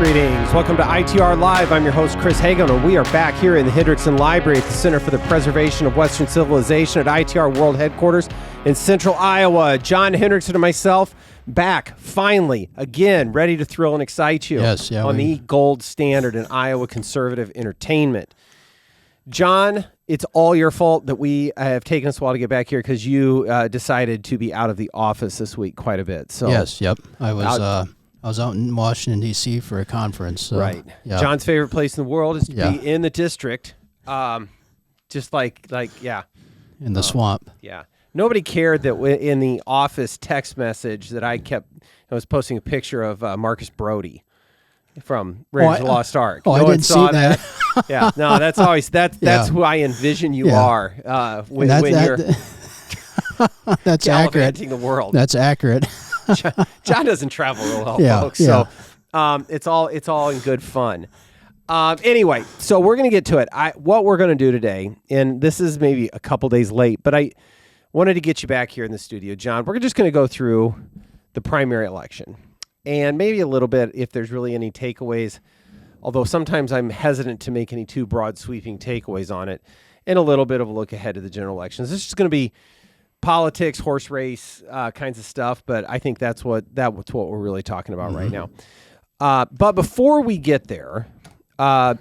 Greetings. Welcome to ITR Live. I'm your host, Chris Hagenow, and we are back here in the Hendrickson Library at the Center for the Preservation of Western Civilization at ITR World Headquarters in central Iowa. John Hendrickson and myself back, finally, again, ready to thrill and excite you on the gold standard in Iowa conservative entertainment. John, it's all your fault that we have taken us a while to get back here because you decided to be out of the office this week quite a bit. So I was out in Washington, D.C. for a conference. So, right. Yeah. John's favorite place in the world is to be in the district. Just like in the swamp. Yeah. Nobody cared that in the office text message that I was posting a picture of Marcus Brody from Raiders of the Lost Ark. I didn't see that. Yeah. No, that's always, that's who I envision you are when you're that's accurate. gallivanting the world. That's accurate. John doesn't travel real well, folks. So it's all in good fun. Anyway, so we're going to get to it. What we're going to do today, and this is maybe a couple days late, but I wanted to get you back here in the studio, John. We're just going to go through the primary election and maybe a little bit if there's really any takeaways, although sometimes I'm hesitant to make any too broad sweeping takeaways on it, and a little bit of a look ahead to the general elections. This is going to be politics, horse race kinds of stuff, but I think that's what we're really talking about right now. But before we get there,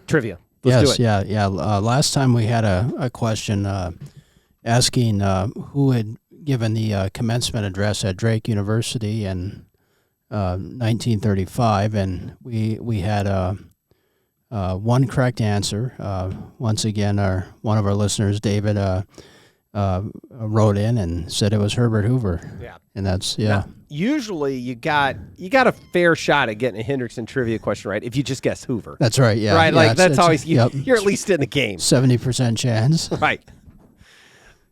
trivia. Let's do it. Last time we had a question asking who had given the commencement address at Drake University in 1935, and we had one correct answer. Once again, one of our listeners, David, wrote in and said it was Herbert Hoover. Yeah. And that's, Now, usually you got a fair shot at getting a Hendrickson trivia question right if you just guess Hoover. That's right, yeah. Right, yeah, that's always, you're at least in the game. 70% chance. Right.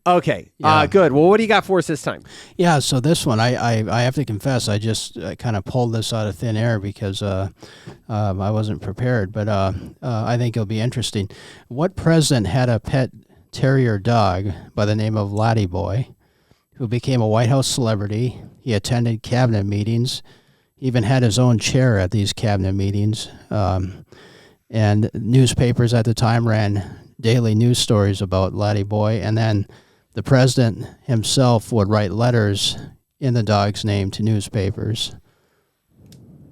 Okay, good. Well, what do you got for us this time? Yeah, so this one, I have to confess, I just kind of pulled this out of thin air because I wasn't prepared, but I think it'll be interesting. What president had a pet terrier dog by the name of Laddie Boy, who became a White House celebrity? He attended cabinet meetings, even had his own chair at these cabinet meetings, and newspapers at the time ran daily news stories about Laddie Boy, and then the president himself would write letters in the dog's name to newspapers.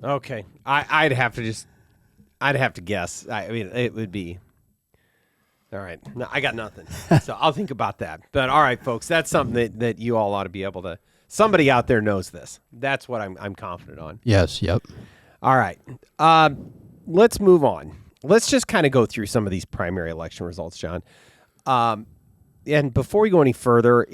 Okay, I'd have to guess. I mean, it would be. All right. No, I got nothing. So I'll think about that. But all right, folks, that's something that you all ought to be able to. Somebody out there knows this. That's what I'm confident on. Yes. Yep. All right. Let's move on. Let's just kind of go through some of these primary election results, John. And before we go any further,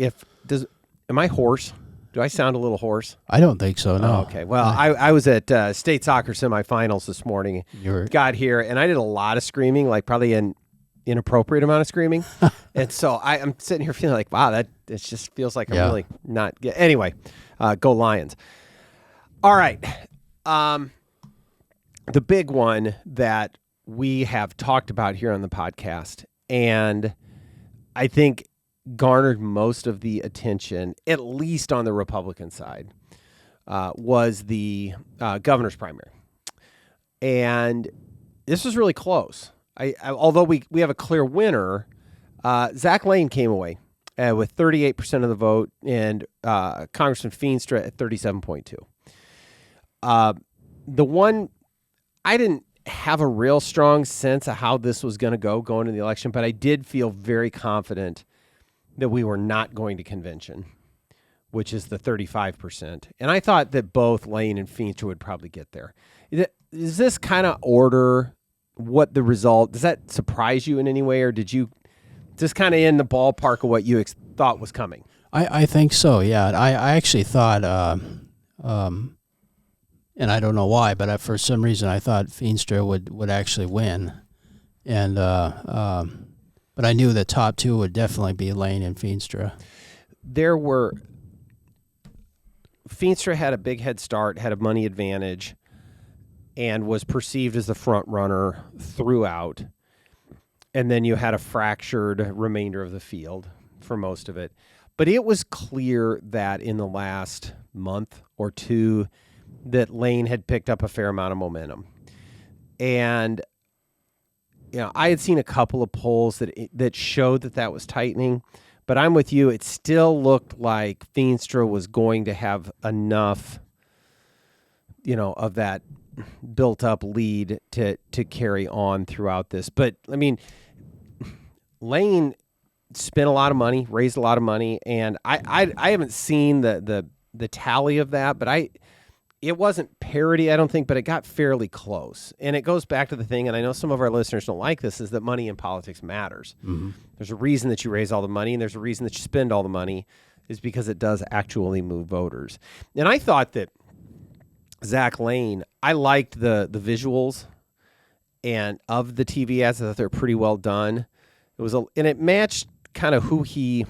am I hoarse? Do I sound a little hoarse? I don't think so, no. Oh, okay. Well, I was at state soccer semifinals this morning. Got here, and I did a lot of screaming, like probably an inappropriate amount of screaming. And so I'm sitting here feeling like, wow, it just feels like I'm really not. Anyway, go Lions. All right. The big one that we have talked about here on the podcast, and I think garnered most of the attention, at least on the Republican side, was the governor's primary. And this was really close. Although we have a clear winner, Zach Lahn came away with 38% of the vote, and Congressman Feenstra at 37.2. The one, I didn't have a real strong sense of how this was going to go going into the election, but I did feel very confident that we were not going to convention, which is the 35%. And I thought that both Lahn and Feenstra would probably get there. Is this kind of order what the result, does that surprise you in any way, or did you just kind of in the ballpark of what you thought was coming? I think so, yeah. I actually thought, and I don't know why, but for some reason I thought Feenstra would actually win. And but I knew the top two would definitely be Lahn and Feenstra. Feenstra had a big head start, had a money advantage, and was perceived as the front runner throughout. And then you had a fractured remainder of the field for most of it. But it was clear that in the last month or two that Lahn had picked up a fair amount of momentum. And I had seen a couple of polls that showed that was tightening, but I'm with you. It still looked like Feenstra was going to have enough, of that built up lead to carry on throughout this. But I mean, Lane spent a lot of money, raised a lot of money, and I haven't seen the tally of that, but it wasn't parity, I don't think, but it got fairly close. And it goes back to the thing, and I know some of our listeners don't like this, is that money in politics matters. Mm-hmm. There's a reason that you raise all the money, and there's a reason that you spend all the money, is because it does actually move voters. And I thought that Zach Lahn, I liked the visuals and of the TV ads. I thought they were pretty well done. And it matched kind of who he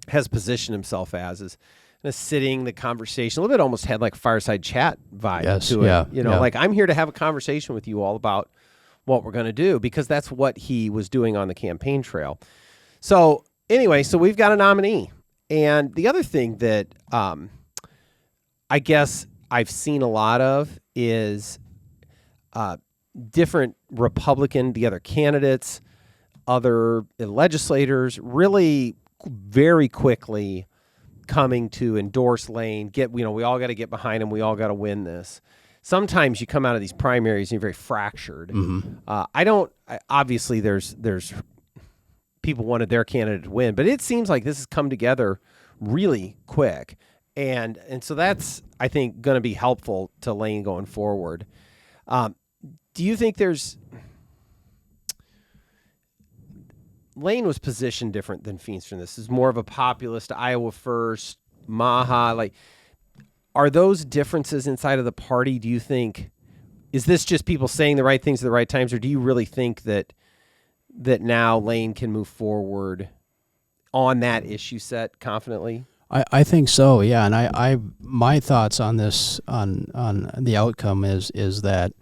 has positioned himself as sitting, the conversation, a little bit almost had like fireside chat vibe to it. Like I'm here to have a conversation with you all about what we're going to do, because that's what he was doing on the campaign trail. So anyway, we've got a nominee. And the other thing that I guess I've seen a lot of is different the other candidates, other legislators really very quickly coming to endorse Lane. We all got to get behind him. We all got to win this. Sometimes you come out of these primaries and you're very fractured. Mm-hmm. Obviously there's people wanted their candidate to win, but it seems like this has come together really quick. And so that's, I think, going to be helpful to Lane going forward. Do you think Lane was positioned different than Feenstra? This is more of a populist, Iowa first, Maha. Are those differences inside of the party? Do you think, is this just people saying the right things at the right times, or do you really think that now Lane can move forward on that issue set confidently? I think so, yeah. And my thoughts on this, on the outcome is that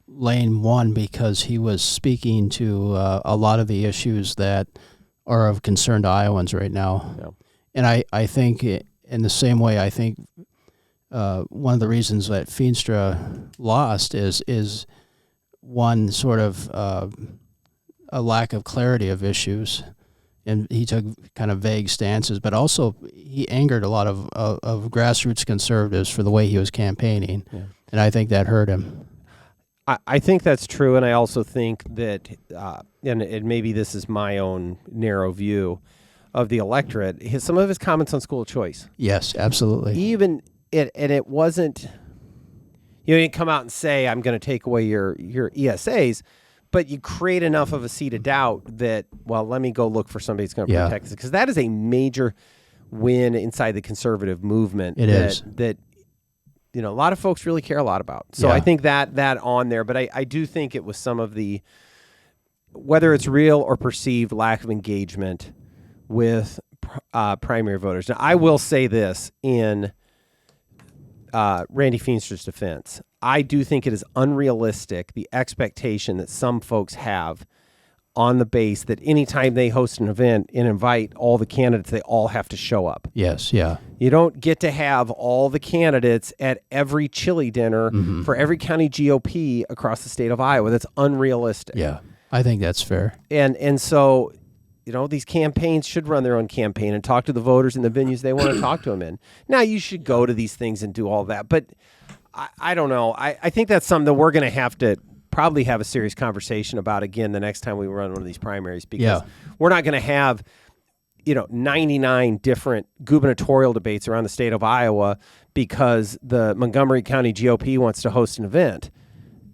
Lane won because he was speaking to a lot of the issues that are of concern to Iowans right now. Yeah. And I think in the same way, I think one of the reasons that Feenstra lost is one sort of a lack of clarity of issues. And he took kind of vague stances, but also he angered a lot of grassroots conservatives for the way he was campaigning. Yeah. And I think that hurt him. I think that's true, and I also think that, and maybe this is my own narrow view of the electorate, some of his comments on school choice. Yes, absolutely. It wasn't, you didn't come out and say, I'm going to take away your ESAs, but you create enough of a seed of doubt that, well, let me go look for somebody that's going to protect us. Because that is a major win inside the conservative movement. It is. That a lot of folks really care a lot about. So I think that on there. But I do think it was some of the, whether it's real or perceived lack of engagement with primary voters. Now, I will say this in Randy Feenstra's defense. I do think it is unrealistic, the expectation that some folks have on the base that anytime they host an event and invite all the candidates, they all have to show up. Yes, yeah. You don't get to have all the candidates at every chili dinner for every county GOP across the state of Iowa. That's unrealistic. Yeah, I think that's fair. And so, these campaigns should run their own campaign and talk to the voters in the venues they want to talk to them in. Now, you should go to these things and do all that, but I don't know. I think that's something that we're going to have to probably have a serious conversation about again the next time we run one of these primaries, because we're not going to have 99 different gubernatorial debates around the state of Iowa because the Montgomery County GOP wants to host an event,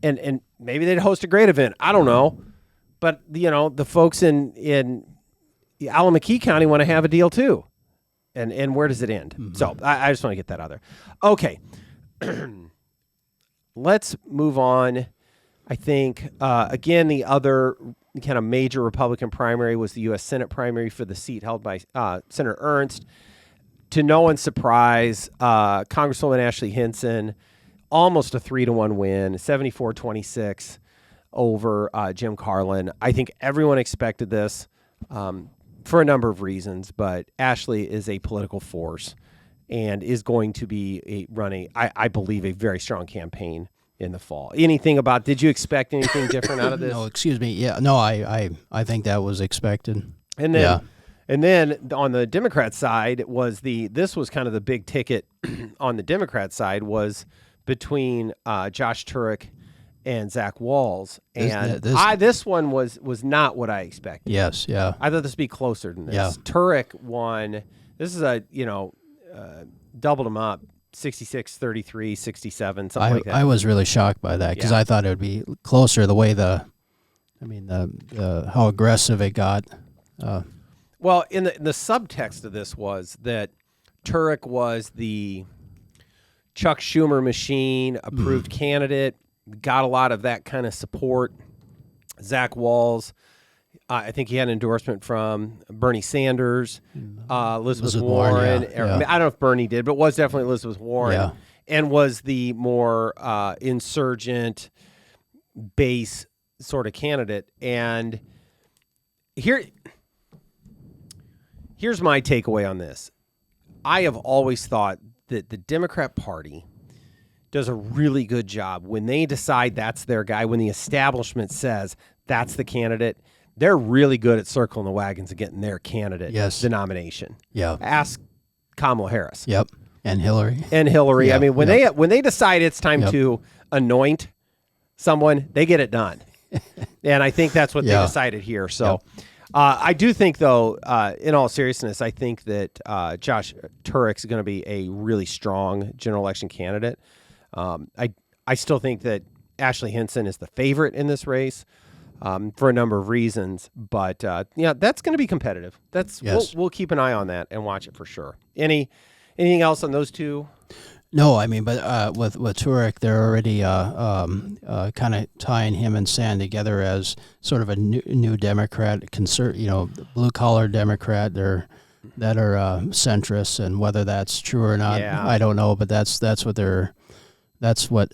and maybe they'd host a great event. I don't know, but the folks in Alameda County want to have a deal too, and where does it end? Mm-hmm. So I just want to get that out there. Okay. Let's move on. I think, again, the other kind of major Republican primary was the U.S. Senate primary for the seat held by Senator Ernst. To no one's surprise, Congresswoman Ashley Hinson, almost a 3-1 win, 74-26 over Jim Carlin. I think everyone expected this for a number of reasons, but Ashley is a political force and is going to be running, I believe, a very strong campaign in the fall. Anything about? Did you expect anything different out of this? No, excuse me. Yeah, no, I think that was expected. And then on the Democrat side this was kind of the big ticket on the Democrat side was between Josh Turek and Zach Walz, and this one was not what I expected. Yes, yeah. I thought this would be closer than this. Yeah. Turek won. This is doubled them up, 66, 33, 67, something like that. I was really shocked by that because I thought it would be closer the way how aggressive it got. Well, in the subtext of this was that Turek was the Chuck Schumer machine, approved candidate, got a lot of that kind of support. Zach Walz, I think he had an endorsement from Bernie Sanders, Elizabeth Warren. I don't know if Bernie did, but was definitely Elizabeth Warren, and was the more insurgent base sort of candidate. And here's my takeaway on this. I have always thought that the Democrat Party does a really good job when they decide that's their guy, when the establishment says that's the candidate. They're really good at circling the wagons and getting their candidate the nomination. Yeah. Ask Kamala Harris. Yep. And Hillary. Yeah, I mean, when they decide it's time to anoint someone, they get it done. And I think that's what they decided here. So I do think, though, in all seriousness, I think that Josh Turek is going to be a really strong general election candidate. I still think that Ashley Hinson is the favorite in this race for a number of reasons. But, that's going to be competitive. We'll keep an eye on that and watch it for sure. Anything else on those two? No, I mean, but with Turek, they're already kind of tying him and Sand together as sort of a new Democrat, blue collar Democrat. That are centrists, and whether that's true or not, I don't know. But that's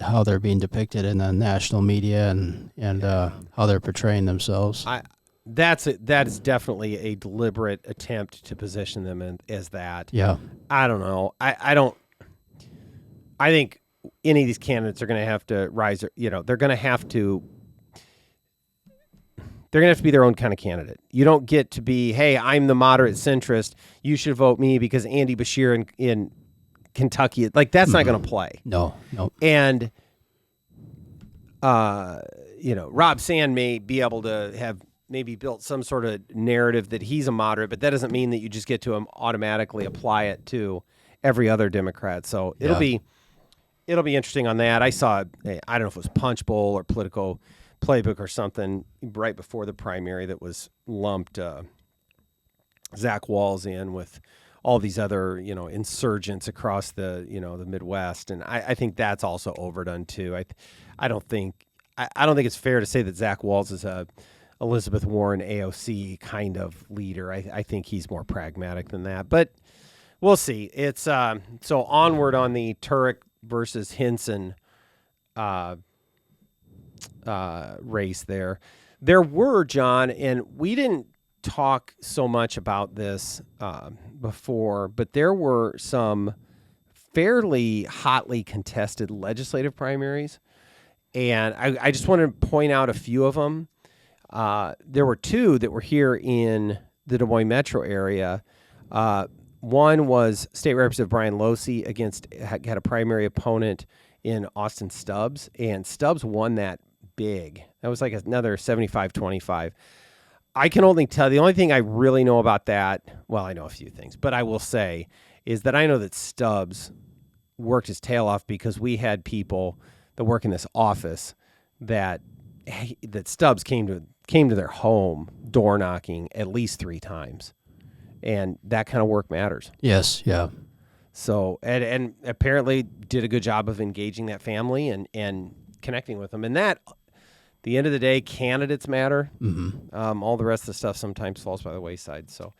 how they're being depicted in the national media and how they're portraying themselves. That is definitely a deliberate attempt to position them as that. Yeah, I don't know. I think any of these candidates are going to have to rise. They're going to have to be their own kind of candidate. You don't get to be, hey, I'm the moderate centrist. You should vote me because Andy Beshear in Kentucky. Like, that's not going to play. No. And, Rob Sand may be able to have maybe built some sort of narrative that he's a moderate, but that doesn't mean that you just get to automatically apply it to every other Democrat. So it'll be interesting on that. I saw, I don't know if it was Punch Bowl or Politico Playbook or something right before the primary that was lumped Zach Walz in with all these other, insurgents across the Midwest. And I think that's also overdone too. I don't think it's fair to say that Zach Walz is a Elizabeth Warren AOC kind of leader. I think he's more pragmatic than that, but we'll see. It's so onward on the Turek versus Hinson race there. There were, John, and we didn't talk so much about this before, but there were some fairly hotly contested legislative primaries, and I just want to point out a few of them. There were two that were here in the Des Moines metro area. One was State Representative Brian Losey had a primary opponent in Austin Stubbs, and Stubbs won that big. That was like another 75-25. I can only tell, the only thing I really know about that, well, I know a few things, but I will say is that I know that Stubbs worked his tail off because we had people that work in this office that Stubbs came to their home door knocking at least 3 times. And that kind of work matters. Yes, yeah. So, and apparently did a good job of engaging that family and connecting with them. And that, at the end of the day, candidates matter. Mm-hmm. All the rest of the stuff sometimes falls by the wayside. So,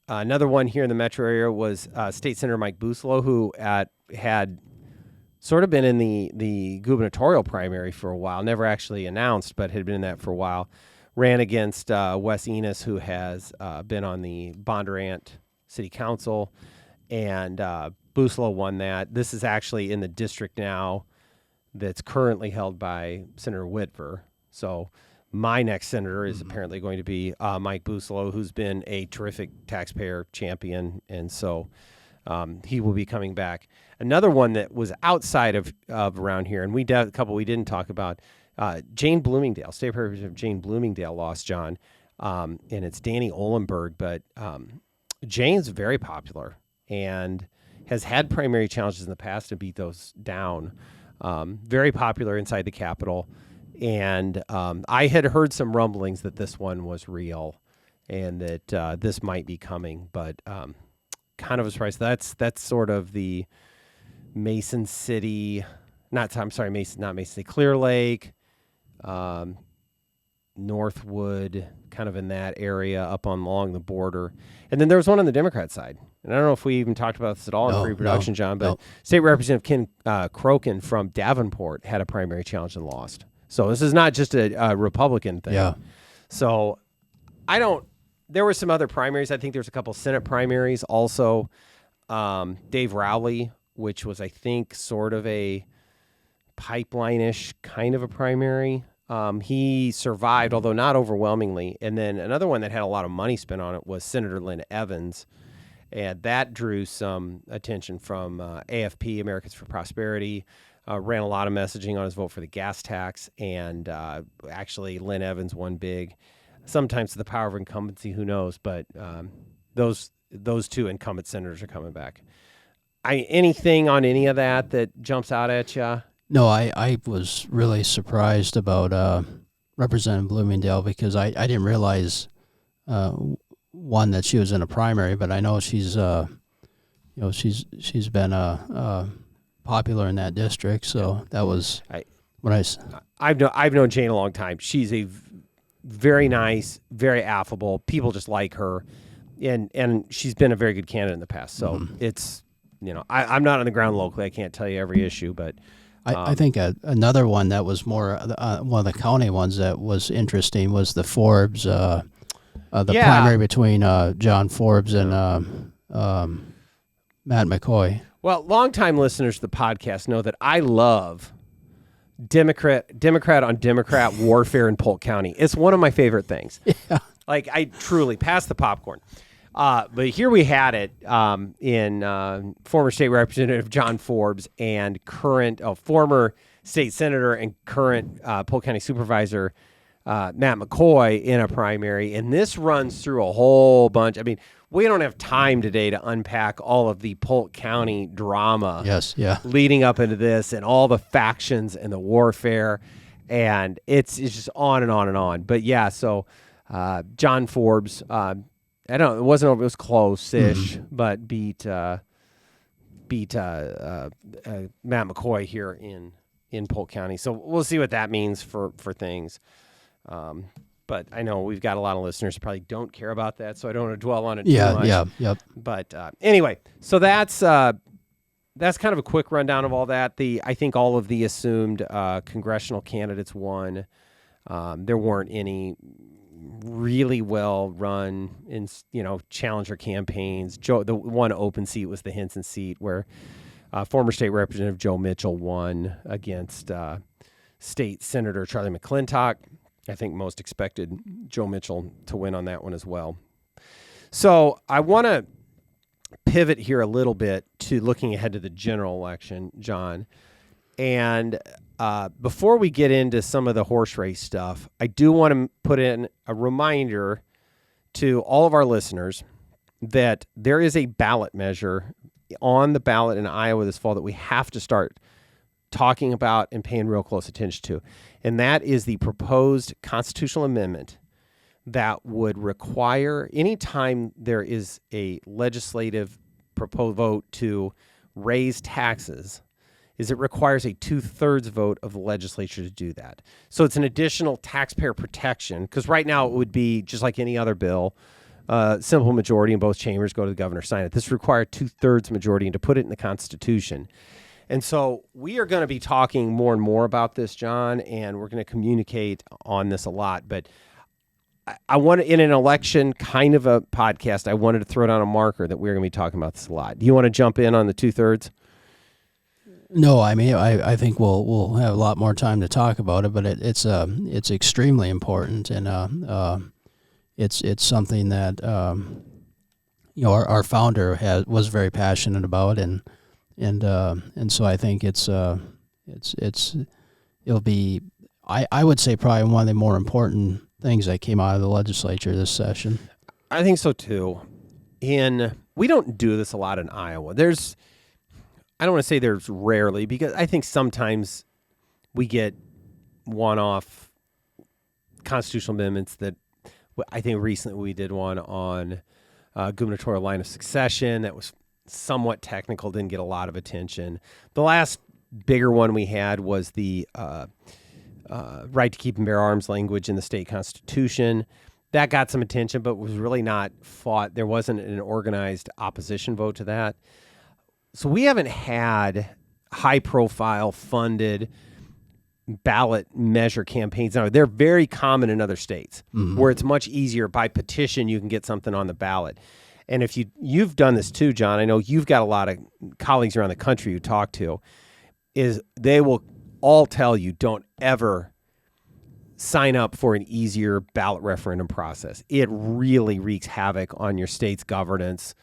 another one here in the metro area was State Senator Mike Bussell, who had sort of been in the gubernatorial primary for a while, never actually announced, but had been in that for a while. Ran against Wes Enos, who has been on the Bondurant City Council, and Bussell won that. This is actually in the district now that's currently held by Senator Whitver. So my next senator is apparently going to be Mike Bussell, who's been a terrific taxpayer champion, and so he will be coming back. Another one that was outside of around here, and a couple we didn't talk about, Jane Bloomingdale, State Representative Jane Bloomingdale lost, John, and it's Danny Olenberg, but Jane's very popular and has had primary challenges in the past and beat those down. Very popular inside the Capitol. And I had heard some rumblings that this one was real and that this might be coming, but kind of a surprise. That's sort of the Mason City, not Mason City, Clear Lake, Northwood, kind of in that area up along the border. And then there was one on the Democrat side. And I don't know if we even talked about this at all in pre-production, John, but State Representative Ken Crokin from Davenport had a primary challenge and lost. So this is not just a Republican thing. Yeah. So there were some other primaries. I think there's a couple Senate primaries also. Dave Rowley, which was, I think, sort of a pipeline-ish kind of a primary. He survived, although not overwhelmingly. And then another one that had a lot of money spent on it was Senator Lynn Evans. And that drew some attention from AFP, Americans for Prosperity, ran a lot of messaging on his vote for the gas tax. And actually, Lynn Evans won big. Sometimes the power of incumbency, who knows? But those two incumbent senators are coming back. Anything on any of that jumps out at you? No, I was really surprised about Representative Bloomingdale because I didn't realize one that she was in a primary, but I know she's she's been popular in that district, so that was I've known Jane a long time. She's a very nice, very affable. People just like her, and she's been a very good candidate in the past. So it's I'm not on the ground locally. I can't tell you every issue, but. I think another one that was more one of the county ones that was interesting was the Forbes, the primary between John Forbes and Matt McCoy. Well, longtime listeners to the podcast know that I love Democrat on Democrat warfare in Polk County. It's one of my favorite things. Yeah. Like, I truly, pass the popcorn. But here we had it in former state representative John Forbes and former state senator and current Polk County supervisor Matt McCoy in a primary. And this runs through a whole bunch. I mean, we don't have time today to unpack all of the Polk County drama leading up into this and all the factions and the warfare. And it's just on and on and on. But yeah, so John Forbes, I don't know. It wasn't over. It was close-ish, but beat Matt McCoy here in Polk County. So we'll see what that means for things. But I know we've got a lot of listeners who probably don't care about that, so I don't want to dwell on it too much. Yep. But anyway, so that's kind of a quick rundown of all that. I think all of the assumed congressional candidates won. There weren't any really well run in challenger campaigns. The one open seat was the Hinson seat where former state representative Joe Mitchell won against state senator Charlie McClintock. I think most expected Joe Mitchell to win on that one as well. So I want to pivot here a little bit to looking ahead to the general election, John. And before we get into some of the horse race stuff, I do want to put in a reminder to all of our listeners that there is a ballot measure on the ballot in Iowa this fall that we have to start talking about and paying real close attention to. And that is the proposed constitutional amendment that would require, anytime there is a legislative proposed vote to raise taxes, is it requires a 2/3 vote of the legislature to do that. So it's an additional taxpayer protection, because right now it would be just like any other bill, simple majority in both chambers, go to the governor, sign it. This required 2/3 majority, and to put it in the Constitution. And so we are going to be talking more and more about this, John, and we're going to communicate on this a lot. But I want in an election kind of a podcast, I wanted to throw down a marker that we're going to be talking about this a lot. Do you want to jump in on the 2/3? No, I mean, I think we'll have a lot more time to talk about it, but it's extremely important, and it's something that our founder was very passionate about, and so I think it'll be, I would say, probably one of the more important things that came out of the legislature this session. I think so too. We don't do this a lot in Iowa. I don't want to say there's rarely, because I think sometimes we get one-off constitutional amendments that I think recently we did one on gubernatorial line of succession that was somewhat technical, didn't get a lot of attention. The last bigger one we had was the right to keep and bear arms language in the state constitution. That got some attention, but was really not fought. There wasn't an organized opposition vote to that. So we haven't had high-profile funded ballot measure campaigns. Now, they're very common in other states where it's much easier. By petition, you can get something on the ballot. And if you've done this too, John, I know you've got a lot of colleagues around the country you talk to, is they will all tell you, don't ever sign up for an easier ballot referendum process. It really wreaks havoc on your state's governance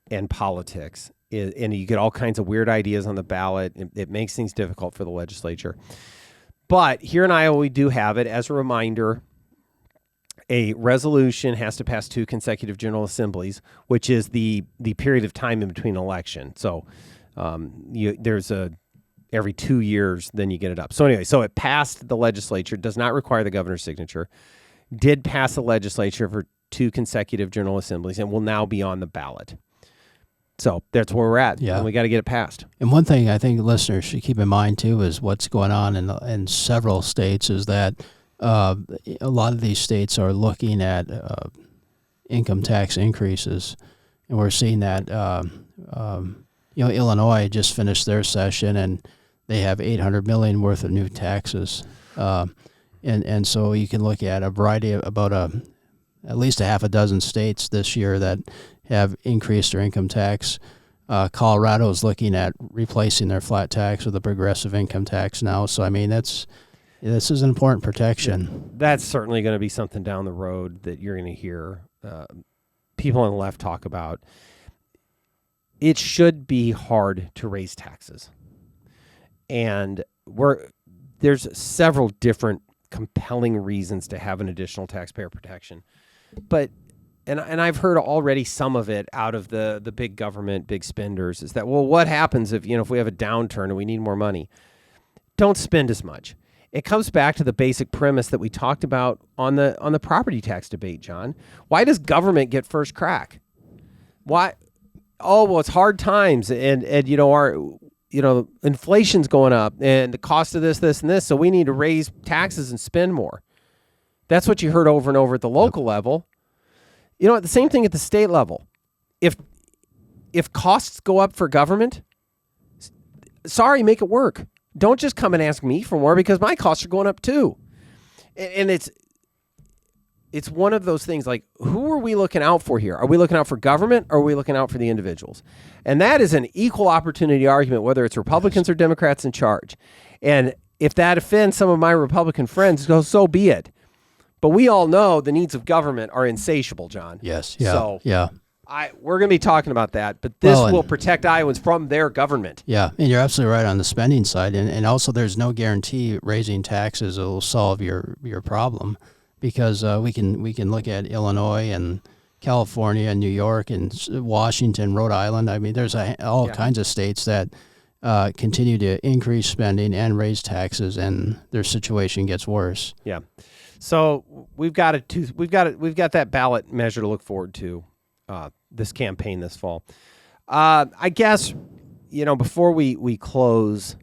and politics. And you get all kinds of weird ideas on the ballot. It makes things difficult for the legislature. But here in Iowa, we do have it. As a reminder, a resolution has to pass 2 consecutive General Assemblies, which is the period of time in between election. So there's every 2 years, then you get it up. So anyway, so it passed the legislature, does not require the governor's signature, did pass the legislature for 2 consecutive General Assemblies, and will now be on the ballot. So that's where we're at. Yeah. And we got to get it passed. And one thing I think listeners should keep in mind, too, is what's going on in several states is that a lot of these states are looking at income tax increases. And we're seeing that, Illinois just finished their session, and they have $800 million worth of new taxes. And so you can look at a variety of at least a half a dozen states this year that have increased their income tax. Colorado is looking at replacing their flat tax with a progressive income tax now. So, I mean, this is an important protection. That's certainly going to be something down the road that you're going to hear people on the left talk about. It should be hard to raise taxes. And there's several different compelling reasons to have an additional taxpayer protection. But And I've heard already some of it out of the big government, big spenders, is that, well, what happens if we have a downturn and we need more money? Don't spend as much. It comes back to the basic premise that we talked about on the property tax debate, John. Why does government get first crack? Why? Oh, well, it's hard times, and inflation's going up, and the cost of this, and this, so we need to raise taxes and spend more. That's what you heard over and over at the local level. The same thing at the state level. If costs go up for government, sorry, make it work. Don't just come and ask me for more, because my costs are going up too. And it's one of those things, like, who are we looking out for here? Are we looking out for government, or are we looking out for the individuals? And that is an equal opportunity argument, whether it's Republicans or Democrats in charge. And if that offends some of my Republican friends, so be it. But we all know the needs of government are insatiable, John. Yes. Yeah. So yeah. We're going to be talking about that, but this will protect Iowans from their government. Yeah, and you're absolutely right on the spending side, and also there's no guarantee raising taxes will solve your problem, because we can look at Illinois and California and New York and Washington, Rhode Island. I mean, there's all kinds of states that continue to increase spending and raise taxes, and their situation gets worse. Yeah. So we've got that ballot measure to look forward to this campaign this fall. I guess before we close,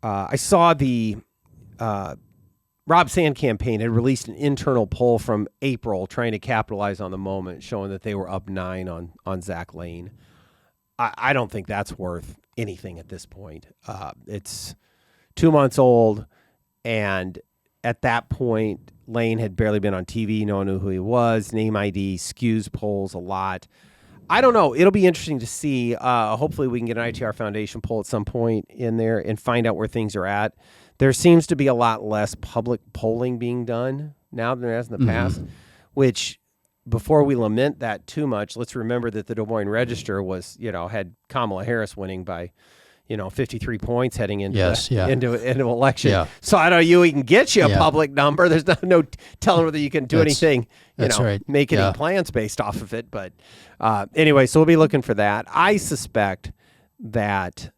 I saw the Rob Sand campaign had released an internal poll from April trying to capitalize on the moment, showing that they were up 9 on Zach Lahn. I don't think that's worth anything at this point. It's 2 months old, and at that point, Lane had barely been on TV. No one knew who he was. Name ID skews polls a lot. I don't know. It'll be interesting to see. Hopefully we can get an ITR Foundation poll at some point in there and find out where things are at. There seems to be a lot less public polling being done now than there has in the past, which before we lament that too much, let's remember that the Des Moines Register was, had Kamala Harris winning by 53 points heading into into election. Yeah. So I don't know, you can get you a public number. There's no telling whether you can do anything, make any plans based off of it. But anyway, so we'll be looking for that. I suspect that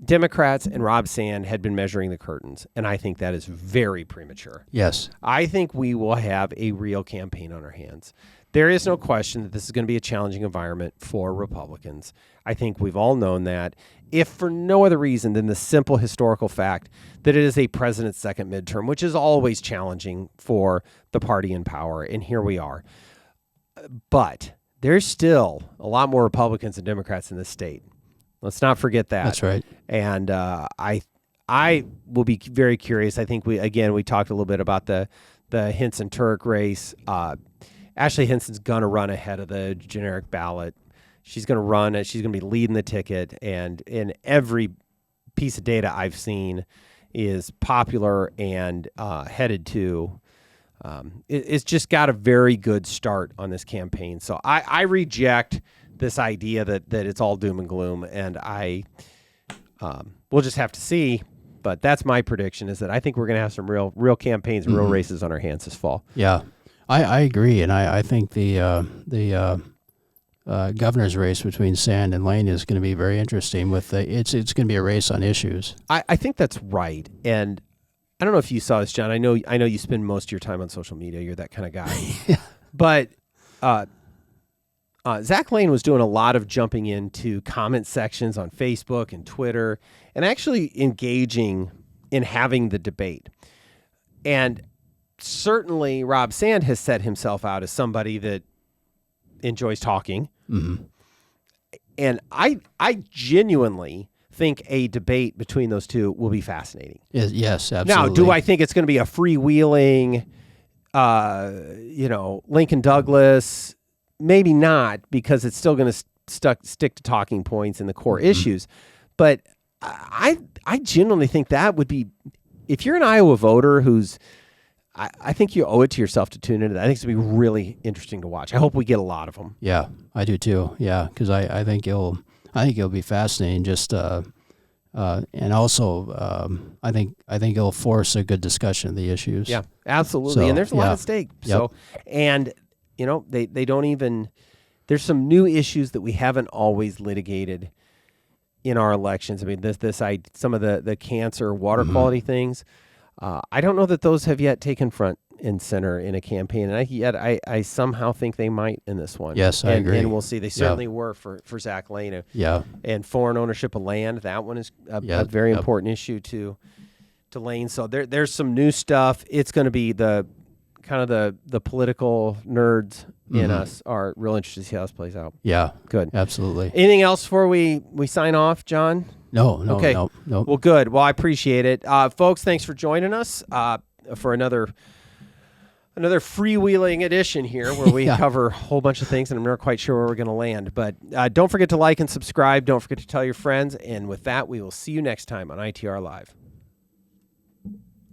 Democrats and Rob Sand had been measuring the curtains, and I think that is very premature. Yes. I think we will have a real campaign on our hands. There is no question that this is going to be a challenging environment for Republicans. I think we've all known that, if for no other reason than the simple historical fact that it is a president's second midterm, which is always challenging for the party in power, and here we are. But there's still a lot more Republicans than Democrats in this state. Let's not forget that. That's right. And I will be very curious. I think we talked a little bit about the Hinson Turek race. Ashley Hinson's going to run ahead of the generic ballot. She's going to run it. She's going to be leading the ticket. And in every piece of data I've seen is popular and headed to. It's just got a very good start on this campaign. So I reject this idea that it's all doom and gloom. And we'll just have to see. But that's my prediction, is that I think we're going to have some real campaigns and real races on our hands this fall. Yeah. I agree, and I think the governor's race between Sand and Lane is going to be very interesting. It's going to be a race on issues. I think that's right, and I don't know if you saw this, John. I know you spend most of your time on social media. You're that kind of guy. Yeah. But Zach Lane was doing a lot of jumping into comment sections on Facebook and Twitter, and actually engaging in having the debate. And certainly Rob Sand has set himself out as somebody that enjoys talking. Mm-hmm. And I genuinely think a debate between those two will be fascinating. Yes, absolutely. Now, do I think it's going to be a freewheeling, Lincoln Douglas? Maybe not, because it's still going to stick to talking points and the core issues. But I genuinely think that would be, if you're an Iowa voter who's, I think you owe it to yourself to tune into that. I think it's going to be really interesting to watch. I hope we get a lot of them. Yeah, I do too. Yeah, because I think it'll be fascinating. Just and also I think it'll force a good discussion of the issues. Yeah, absolutely. So, and there's a lot at stake. Yep. So, and they don't even. There's some new issues that we haven't always litigated in our elections. I mean, some of the cancer, water quality things. I don't know that those have yet taken front and center in a campaign, and I somehow think they might in this one. Yes, I agree. And we'll see. They certainly were for Zach Lane. Yeah. And foreign ownership of land, that one is a very important issue to Lane. So there's some new stuff. It's going to be the political nerds in us are real interested to see how this plays out. Yeah. Good. Absolutely. Anything else before we sign off, John? No. Okay. No. Well, good. Well, I appreciate it. Folks, thanks for joining us for another freewheeling edition here where we cover a whole bunch of things, and I'm not quite sure where we're going to land. But don't forget to like and subscribe. Don't forget to tell your friends. And with that, we will see you next time on ITR Live.